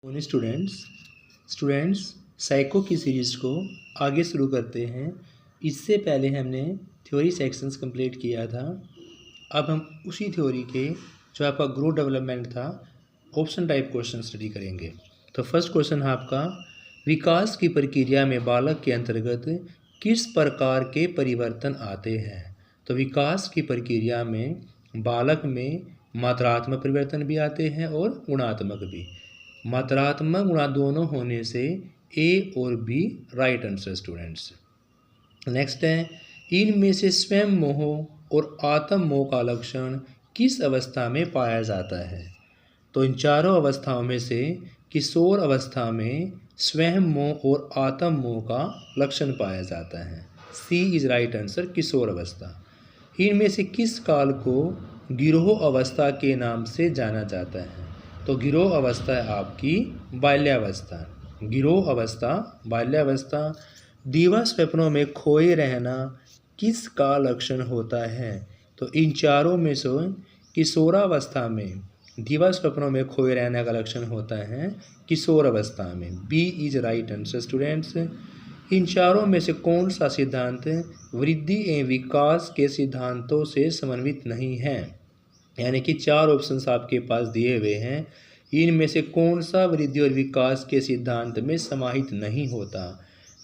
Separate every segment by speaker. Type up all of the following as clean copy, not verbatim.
Speaker 1: Morning students psycho की series को आगे शुरू करते हैं। इससे पहले हमने थ्योरी सेक्शंस कंप्लीट किया था। अब हम उसी थ्योरी के जो आपका ग्रोथ डेवलपमेंट था ऑप्शन टाइप क्वेश्चन स्टडी करेंगे। तो फर्स्ट क्वेश्चन है आपका, विकास की प्रक्रिया में बालक के अंतर्गत किस प्रकार के परिवर्तन आते हैं। तो विकास की प्रक्रिया में बालक में मात्रात्मक परिवर्तन भी आते हैं और गुणात्मक भी। मात्रात्मक गुणा दोनों होने से ए और B right answer students. Next है, इनमें से स्वयं मोह और आत्म मोह का लक्षण किस अवस्था में पाया जाता है। तो इन चारों अवस्थाओं में से किशोर अवस्था में स्वयं मोह और आत्म मोह का लक्षण पाया जाता है। सी इज राइट आंसर, किशोर अवस्था। इनमें से किस काल को गिरोह अवस्था के नाम से जाना जाता है। तो गिरोह अवस्था है आपकी बाल्यावस्था। गिरोह अवस्था बाल्यावस्था। दिवा स्वप्नों में खोए रहना किस का लक्षण होता है। तो इन चारों में से किशोरावस्था में दिवा स्वप्नों में खोए रहने का लक्षण होता है किशोर अवस्था में। B is right answer students. इन चारों में से कौन सा सिद्धांत वृद्धि एवं विकास के सिद्धांतों से समन्वित नहीं है। यानी कि चार ऑप्शंस आपके पास दिए हुए हैं, इनमें से कौन सा वृद्धि और विकास के सिद्धांत में समाहित नहीं होता।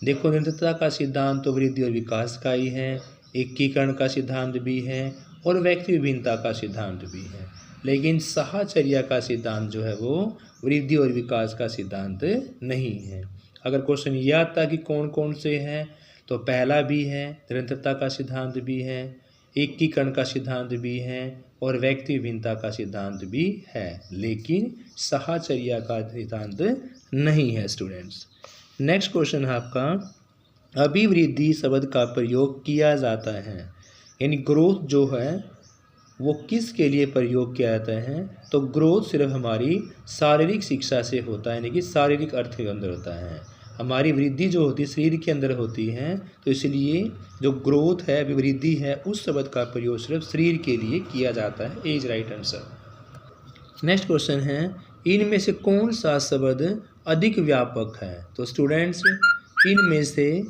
Speaker 1: देखो, निरंतरता का सिद्धांत तो वृद्धि और विकास का ही है, एकीकरण का सिद्धांत भी है और व्यक्ति विभिन्नता का सिद्धांत भी है। लेकिन साहचर्या का सिद्धांत जो है वो वृद्धि और विकास का सिद्धांत नहीं है। अगर क्वेश्चन ये आता कि कौन कौन से हैं, तो पहला भी है, निरंतरता का सिद्धांत भी है, एकीकरण का सिद्धांत भी है और व्यक्ति भिन्नता का सिद्धांत भी है, लेकिन साहचर्या का सिद्धांत नहीं है स्टूडेंट्स। नेक्स्ट क्वेश्चन है आपका, अभिवृद्धि शब्द का प्रयोग किया जाता है, यानी ग्रोथ जो है वो किसके लिए प्रयोग किया जाता है। तो ग्रोथ सिर्फ हमारी शारीरिक शिक्षा से होता है, यानी कि शारीरिक अर्थ के अंदर होता है। हमारी वृद्धि जो होती है शरीर के अंदर होती है, तो इसलिए जो ग्रोथ है वृद्धि है उस शब्द का प्रयोग सिर्फ शरीर के लिए किया जाता है। Is right answer. Next question है, इनमें से कौन सा शब्द अधिक व्यापक है। तो स्टूडेंट्स, इनमें से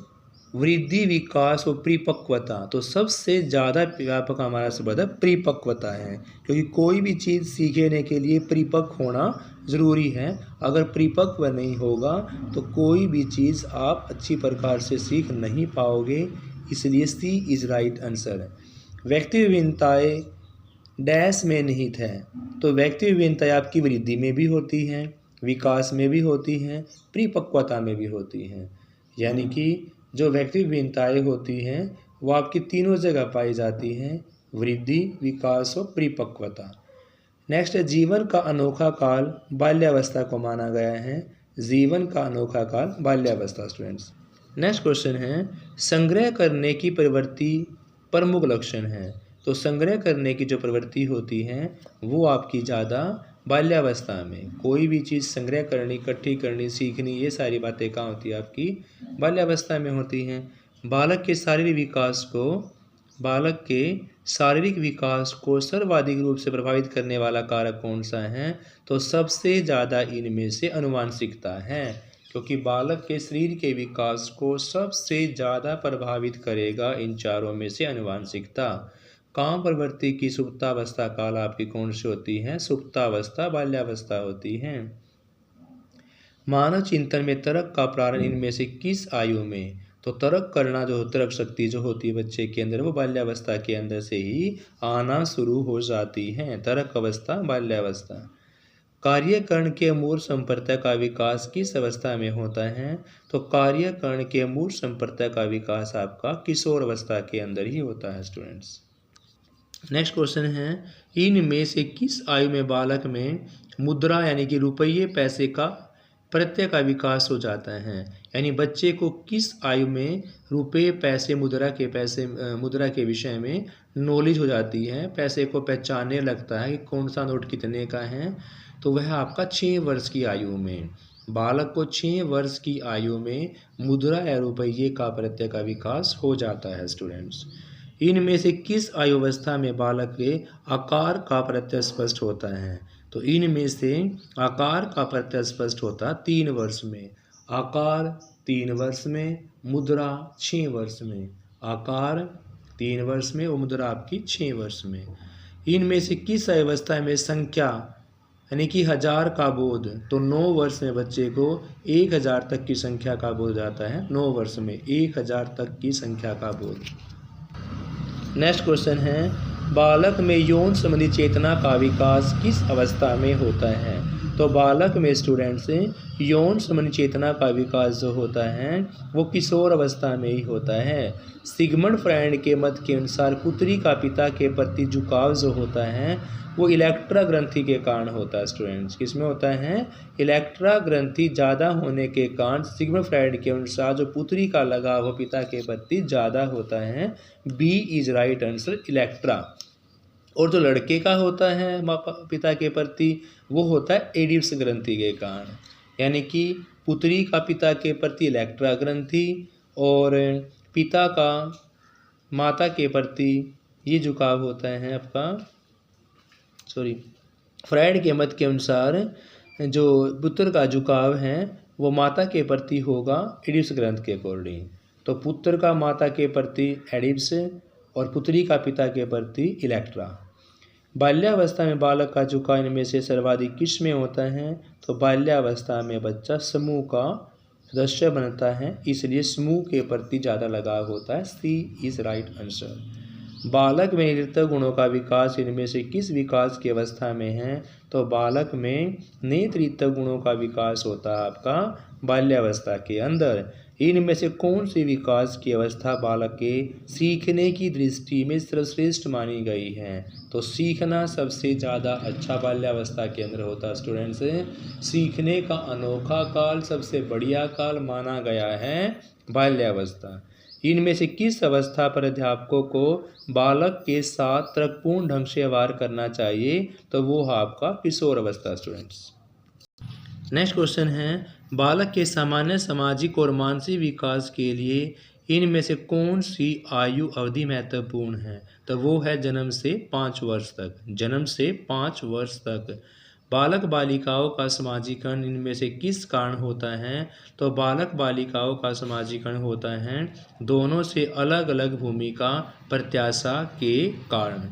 Speaker 1: वृद्धि विकास और परिपक्वता, तो सबसे ज़्यादा व्यापक हमारा शब्द है परिपक्वता है, क्योंकि कोई भी चीज़ सीखने के लिए परिपक्व होना ज़रूरी है। अगर परिपक्व नहीं होगा तो कोई भी चीज़ आप अच्छी प्रकार से सीख नहीं पाओगे, इसलिए सी इज राइट आंसर। व्यक्ति विभिन्नताएँ डैश में निहित है, तो व्यक्ति विभिन्नताएँ आपकी वृद्धि में भी होती हैं, विकास में भी होती हैं, परिपक्वता में भी होती हैं। यानी कि जो व्यक्ति विभिन्नताएँ होती हैं वो आपकी तीनों जगह पाई जाती हैं, वृद्धि, विकास और परिपक्वता। नेक्स्ट है, जीवन का अनोखा काल बाल्यावस्था को माना गया है। जीवन का अनोखा काल बाल्यावस्था स्टूडेंट्स। नेक्स्ट क्वेश्चन है, संग्रह करने की प्रवृत्ति प्रमुख लक्षण है। तो संग्रह करने की जो प्रवृत्ति होती है वो आपकी ज़्यादा बाल्यावस्था में। कोई भी चीज़ संग्रह करनी, इकट्ठी करनी, सीखनी, ये सारी बातें कहाँ होती है आपकी बाल्यावस्था में होती हैं। बालक के शारीरिक विकास को सर्वाधिक रूप से प्रभावित करने वाला कारक कौन सा है। तो सबसे ज़्यादा इनमें से आनुवांशिकता है, क्योंकि बालक के शरीर के विकास को सबसे ज़्यादा प्रभावित करेगा इन चारों में से आनुवांशिकता। काम प्रवृत्ति की सुप्तावस्था काल आपकी कौन सी होती है। सुप्तावस्था बाल्यावस्था होती है। मानव चिंतन में तर्क का प्रारंभ इनमें से किस आयु में। तो तर्क करना जो तर्क शक्ति जो होती है बच्चे के अंदर वो बाल्यावस्था के अंदर से ही आना शुरू हो जाती है। तर्क अवस्था बाल्यावस्था। कार्यकरण के मूल संप्रदाय का विकास किस अवस्था में होता है। तो कार्यकरण के मूल संप्रदाय का विकास आपका किशोर अवस्था के अंदर ही होता है स्टूडेंट्स। नेक्स्ट क्वेश्चन है, इनमें से किस आयु में बालक में मुद्रा यानी कि रुपये पैसे का प्रत्यय का विकास हो जाता है। यानी बच्चे को किस आयु में रुपये पैसे मुद्रा के विषय में नॉलेज हो जाती है, पैसे को पहचानने लगता है कि कौन सा नोट कितने का है। तो वह आपका 6 वर्ष की आयु में, बालक को 6 वर्ष की आयु में मुद्रा या रुपये का प्रत्यय का विकास हो जाता है स्टूडेंट्स। इनमें से किस आयु अवस्था में बालक के आकार का प्रत्यय स्पष्ट होता है। तो इनमें से आकार का प्रत्यय स्पष्ट होता 3 वर्ष में। आकार 3 वर्ष में, मुद्रा 6 वर्ष में। आकार 3 वर्ष में और मुद्रा आपकी 6 वर्ष में। इनमें से किस अवस्था में संख्या यानी कि 1000 का बोध, तो 9 वर्ष में बच्चे को 1000 तक की संख्या का बोध जाता है। 9 वर्ष में 1000 तक की संख्या का बोध। नेक्स्ट क्वेश्चन है, बालक में यौन संबंधी चेतना का विकास किस अवस्था में होता है? तो बालक में स्टूडेंट्स यौन संबंधी चेतना का विकास जो होता है वो किशोर अवस्था में ही होता है। सिगमंड फ्रायड के मत के अनुसार पुत्री का पिता के प्रति झुकाव जो होता है वो इलेक्ट्रा ग्रंथि के कारण होता है स्टूडेंट्स। किसमें होता है? इलेक्ट्रा ग्रंथि ज़्यादा होने के कारण सिगमंड फ्रायड के अनुसार जो पुत्री का लगाव वो पिता के प्रति ज़्यादा होता है। B is right answer, Electra. और जो लड़के का होता है पिता के प्रति वो होता है एडिप्स ग्रंथि के कारण, यानी कि पुत्री का पिता के प्रति इलेक्ट्रा ग्रंथि और पिता का माता के प्रति ये झुकाव होता है आपका फ्रायड के मत के अनुसार जो पुत्र का झुकाव है वो माता के प्रति होगा एडिप्स ग्रंथ के अकॉर्डिंग। तो पुत्र का माता के प्रति एडिप्स और पुत्री का पिता के प्रति इलेक्ट्रा। बाल्यावस्था में बालक का झुकाव इनमें से सर्वाधिक किस में होता है? तो बाल्यावस्था में बच्चा समूह का सदस्य बनता है, इसलिए समूह के प्रति ज़्यादा लगाव होता है। सी इज राइट आंसर। बालक में नृत्य गुणों का विकास इनमें से किस विकास की अवस्था में है? तो बालक में नेतृत्व गुणों का विकास होता है आपका बाल्यावस्था के अंदर। इनमें से कौन सी विकास की अवस्था बालक के सीखने की दृष्टि में सर्वश्रेष्ठ मानी गई है? तो सीखना सबसे ज़्यादा अच्छा बाल्यावस्था के अंदर होता है स्टूडेंट्स। सीखने का अनोखा काल, सबसे बढ़िया काल माना गया है बाल्यावस्था। इनमें से किस अवस्था पर अध्यापकों को बालक के साथ तर्कपूर्ण ढंग से व्यवहार करना चाहिए? तो वो है आपका किशोर अवस्था स्टूडेंट्स। नेक्स्ट क्वेश्चन है, बालक के सामान्य सामाजिक और मानसिक विकास के लिए इनमें से कौन सी आयु अवधि महत्वपूर्ण है? तो वो है जन्म से 5 वर्ष तक। जन्म से 5 वर्ष तक। बालक बालिकाओं का समाजीकरण इनमें से किस कारण होता है? तो बालक बालिकाओं का समाजीकरण होता है दोनों से अलग अलग भूमिका प्रत्याशा के कारण।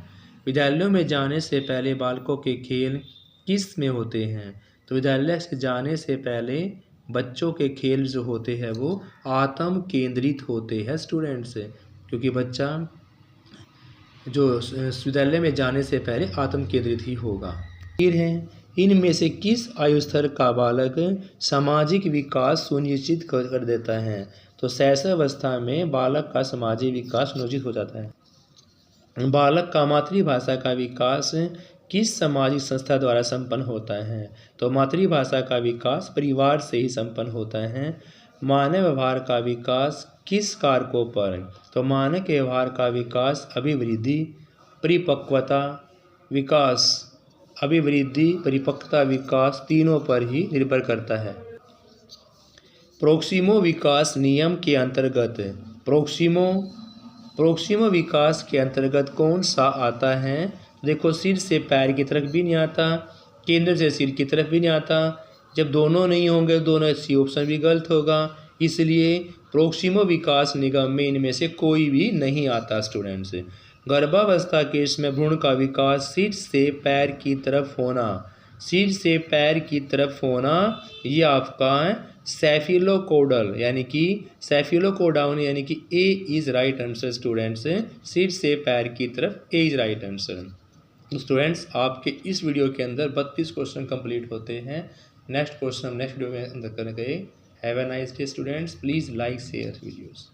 Speaker 1: विद्यालयों में जाने से पहले बालकों के खेल किस में होते हैं? तो विद्यालय से जाने से पहले बच्चों के खेल जो होते हैं वो आत्म केंद्रित होते हैं स्टूडेंट्स, क्योंकि बच्चा जो विद्यालय में जाने से पहले आत्म केंद्रित ही होगा। फिर है, इनमें से किस आयु स्तर का बालक सामाजिक विकास सुनिश्चित कर देता है? तो शैशवावस्था में बालक का सामाजिक विकास सुनिश्चित हो जाता है। बालक का मातृभाषा का विकास किस सामाजिक संस्था द्वारा संपन्न होता है? तो मातृभाषा का विकास परिवार से ही संपन्न होता है। मानव व्यवहार का विकास किस कारकों पर? तो मानव व्यवहार का विकास अभिवृद्धि, परिपक्वता, विकास, अभिवृद्धि, परिपक्वता, विकास तीनों पर ही निर्भर करता है। प्रोक्सिमो विकास नियम के अंतर्गत प्रोक्सिमो विकास के अंतर्गत कौन सा आता है? देखो, सिर से पैर की तरफ भी नहीं आता, केंद्र से सिर की तरफ भी नहीं आता। जब दोनों नहीं होंगे दोनों सी ऑप्शन भी गलत होगा, इसलिए प्रोक्सिमो विकास निगम में इनमें से कोई भी नहीं आता स्टूडेंट्स। गर्भावस्था के इसमें भ्रूण का विकास सिर से पैर की तरफ होना, सिर से पैर की तरफ होना, ये आपका है सेफिलोकोडल यानी कि सेफिलोकोडाउन यानी कि ए इज राइट आंसर स्टूडेंट्स। सिर से पैर की तरफ ए इज राइट आंसर। स्टूडेंट्स, आपके इस वीडियो के अंदर 32 क्वेश्चन कंप्लीट होते हैं। नेक्स्ट क्वेश्चन हम नेक्स्ट वीडियो में अंदर करेंगे। Have a nice day students. Please like share videos.